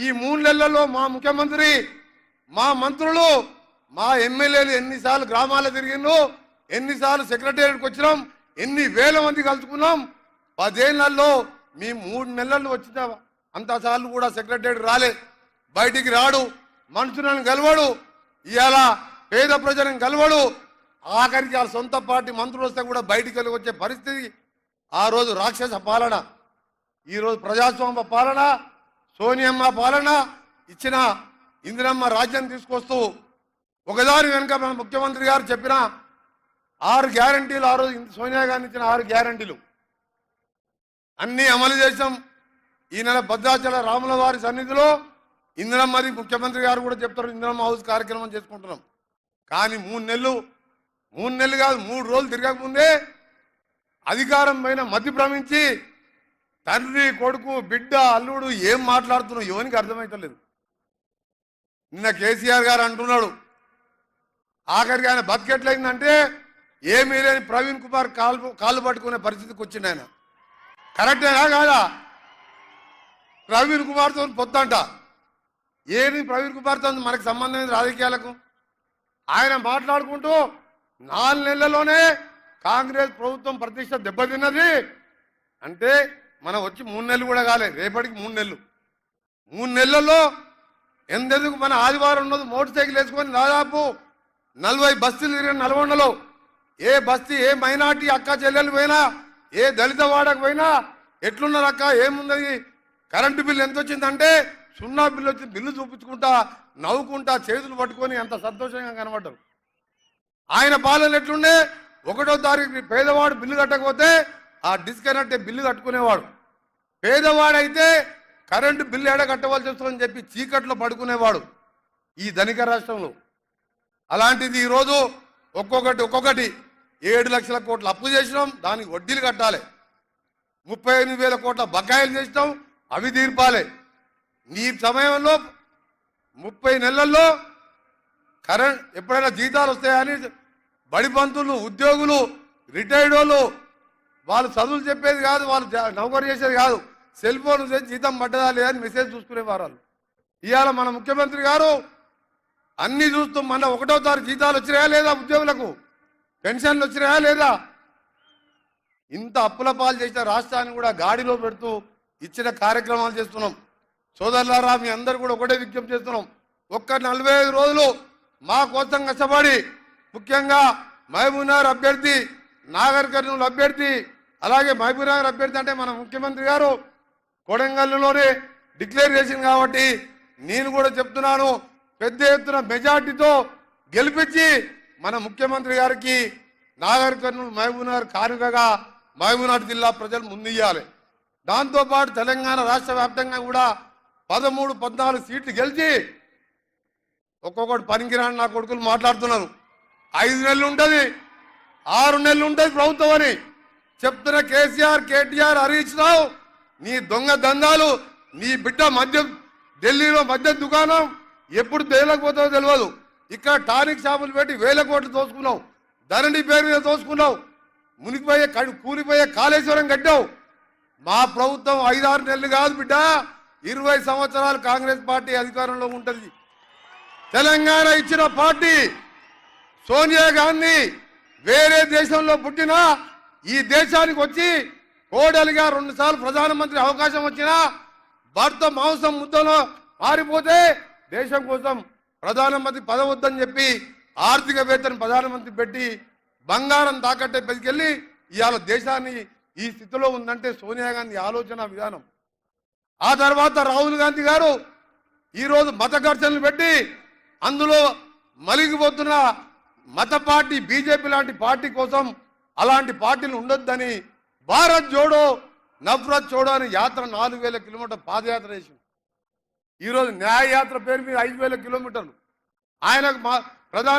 ఈ 3 నెలల్లో మా ముఖ్యమంత్రి, మా మంత్రులు, మా ఎమ్మెల్యేలు ఎన్నిసార్లు గ్రామాల్లో తిరిగిండ్రు, ఎన్నిసార్లు సెక్రటేరియట్కి వచ్చినాం, ఎన్ని వేల మంది కలుసుకున్నాం. 10 ఏళ్లలో మీ 3 నెలల్లో వచ్చిన అంతసార్లు కూడా సెక్రటేరియట్ రాలే, బయటికి రాడు, మనుషులను గెలవడు, ఇవాళ పేద ప్రజలను గెలవడు. ఆఖరికి వాళ్ళ సొంత పార్టీ మంత్రులు వస్తే కూడా బయటికి వచ్చే పరిస్థితి. ఆ రోజు రాక్షస పాలన, ఈరోజు ప్రజాస్వామ్య పాలన, సోనియమ్మ పాలన ఇచ్చిన ఇందిరమ్మ రాజ్యం తీసుకొస్తూ ఒకదాని వెనుక మన ముఖ్యమంత్రి గారు చెప్పిన 6 గ్యారంటీలు, ఆ రోజు సోనియా గాంధీ ఇచ్చిన 6 గ్యారంటీలు అన్నీ అమలు చేసాం. ఈ నెల భద్రాచల రాముల వారి సన్నిధిలో ఇందిరమ్మది ముఖ్యమంత్రి గారు కూడా చెప్తారు, ఇందిరమ్మ హౌస్ కార్యక్రమం చేసుకుంటున్నాం. కానీ 3 నెలలు కాదు, 3 రోజులు తిరగకముందే అధికారం పైన మతి భ్రమించి తండ్రి, కొడుకు, బిడ్డ, అల్లుడు ఏం మాట్లాడుతున్నావు ఎవరికి అర్థమవుతలేదు. నిన్న కేసీఆర్ గారు అంటున్నాడు, ఆఖరికి ఆయన బతికెట్లయిందంటే ఏమీ లేని ప్రవీణ్ కుమార్ కాళ్ళు పట్టుకునే పరిస్థితికి వచ్చింది. ఆయన కరెక్టేనా కాదా? ప్రవీణ్ కుమార్తో పొత్తంట. ఏది ప్రవీణ్ కుమార్తో మనకు సంబంధం లేదు రాజకీయాలకు. ఆయన మాట్లాడుకుంటూ 4 నెలల్లోనే కాంగ్రెస్ ప్రభుత్వం ప్రతిష్ట దెబ్బతిన్నది అంటే మనం వచ్చి 3 నెలలు కూడా కాలేదు, రేపటికి 3 నెలలు. 3 నెలల్లో ఎందెందుకు మన ఆదివారం ఉన్నది మోటార్ సైకిల్ వేసుకొని దాదాపు 40 బస్తీలు తిరిగిన నల్గొండలో. ఏ బస్తీ, ఏ మైనార్టీ అక్క చెల్లెలు పోయినా, ఏ దళిత వాడకు పోయినా ఎట్లున్నారు అక్క, ఏమున్నది, కరెంటు బిల్లు ఎంత వచ్చిందంటే 0 బిల్లు వచ్చి బిల్లు చూపించుకుంటా నవ్వుకుంటా చేతులు పట్టుకొని అంత సంతోషంగా కనబడ్డారు. ఆయన పాలన ఎట్లుండే, 1వ తారీఖు పేదవాడు బిల్లు కట్టకపోతే ఆ డిస్కనెక్ట్ బిల్లు కట్టుకునేవాడు. పేదవాడైతే కరెంటు బిల్లు ఎడ కట్టవలసి వస్తుందని చెప్పి చీకట్లో పడుకునేవాడు ఈ ధనిక రాష్ట్రంలో. అలాంటిది ఈరోజు ఒక్కొక్కటి 7 లక్షల కోట్ల అప్పు చేసినాం, దానికి వడ్డీలు కట్టాలి. 38,000 కోట్ల బకాయిలు చేసినాం, అవి తీర్పాలి. ఈ సమయంలో 30 నెలల్లో కరెంట్ ఎప్పుడైనా జీతాలు వస్తాయని బడి పంతులు, ఉద్యోగులు, రిటైర్డ్ వాళ్ళు చదువులు చెప్పేది కాదు, వాళ్ళు నౌకరు చేసేది కాదు, సెల్ ఫోన్ జీతం పడ్డదా లేదని మెసేజ్ చూసుకునేవారు వాళ్ళు. ఇవాళ మన ముఖ్యమంత్రి గారు అన్ని చూస్తూ మన 1వ తారీఖు జీతాలు వచ్చినాయా లేదా, ఉద్యోగులకు పెన్షన్లు వచ్చినాయా లేదా, ఇంత అప్పుల పాలు చేసిన రాష్ట్రాన్ని కూడా గాడిలో పెడుతూ ఇచ్చిన కార్యక్రమాలు చేస్తున్నాం. సోదరులారా, మీ అందరూ కూడా ఒకటే విజ్ఞప్తి చేస్తున్నాం, ఒక్క 45 రోజులు మా కోసం కష్టపడి, ముఖ్యంగా మహబూబ్నగర్ అభ్యర్థి, నాగర్ కర్నూలు అభ్యర్థి, అలాగే మహబూబ్నగర్ అభ్యర్థి అంటే మన ముఖ్యమంత్రి గారు కొడంగల్లులోనే డిక్లేర్ చేసింది కాబట్టి నేను కూడా చెప్తున్నాను, పెద్ద ఎత్తున మెజార్టీతో గెలిపించి మన ముఖ్యమంత్రి గారికి నాగర్ కర్నూలు మహబూబ్నగర్ కానుకగా మహబూబ్నగర్ జిల్లా ప్రజలు ముందుయ్యాలి. దాంతోపాటు తెలంగాణ రాష్ట్ర వ్యాప్తంగా కూడా 13-14 సీట్లు గెలిచి ఒక్కొక్కటి పనికిరాని నా కొడుకులు మాట్లాడుతున్నారు. 5 నెలలు ఉంటుంది, 6 నెలలు ఉంటుంది ప్రభుత్వం అని చెప్తున్న కేసీఆర్, కేటీఆర్, హరీష్ రావు, నీ దొంగ దందాలు, నీ బిడ్డ ఢిల్లీలో మద్యం దుకాణం ఎప్పుడు తేలకపోతుందో తెలియదు. ఇక్కడ టానిక్ షాపులు పెట్టి 1000 కోట్లు దోసుకున్నావు, ధరణి పేరు మీద దోసుకున్నావు, మునిగిపోయే కూలిపోయే కాళేశ్వరం కట్టావు. మా ప్రభుత్వం 5-6 నెలలు కాదు బిడ్డ, 20 సంవత్సరాలు కాంగ్రెస్ పార్టీ అధికారంలో ఉంటుంది. తెలంగాణ ఇచ్చిన పార్టీ సోనియా గాంధీ వేరే దేశంలో పుట్టినా ఈ దేశానికి వచ్చి కోడలిగా 2 సార్లు ప్రధానమంత్రి అవకాశం వచ్చినా భర్త మాంసం ముద్దలో మారిపోతే దేశం కోసం ప్రధానమంత్రి పదవద్దని చెప్పి ఆర్థికవేత్తని ప్రధానమంత్రి పెట్టి బంగారం తాకట్టే పెట్టుకెళ్ళి ఇవాళ దేశాన్ని ఈ స్థితిలో ఉందంటే సోనియా గాంధీ ఆలోచన విధానం. ఆ తర్వాత రాహుల్ గాంధీ గారు ఈరోజు మత ఘర్షణలు పెట్టి అందులో మలిగిపోతున్న మత పార్టీ బీజేపీ లాంటి పార్టీ కోసం అలాంటి పార్టీలు ఉండొద్దని భారత్ జోడో నఫరత్ చోడో అని యాత్ర 4000 కిలోమీటర్ల పాదయాత్ర చేసింది. ఈరోజు న్యాయ యాత్ర పేరు మీద 5000 కిలోమీటర్లు. ఆయనకు ప్రధాన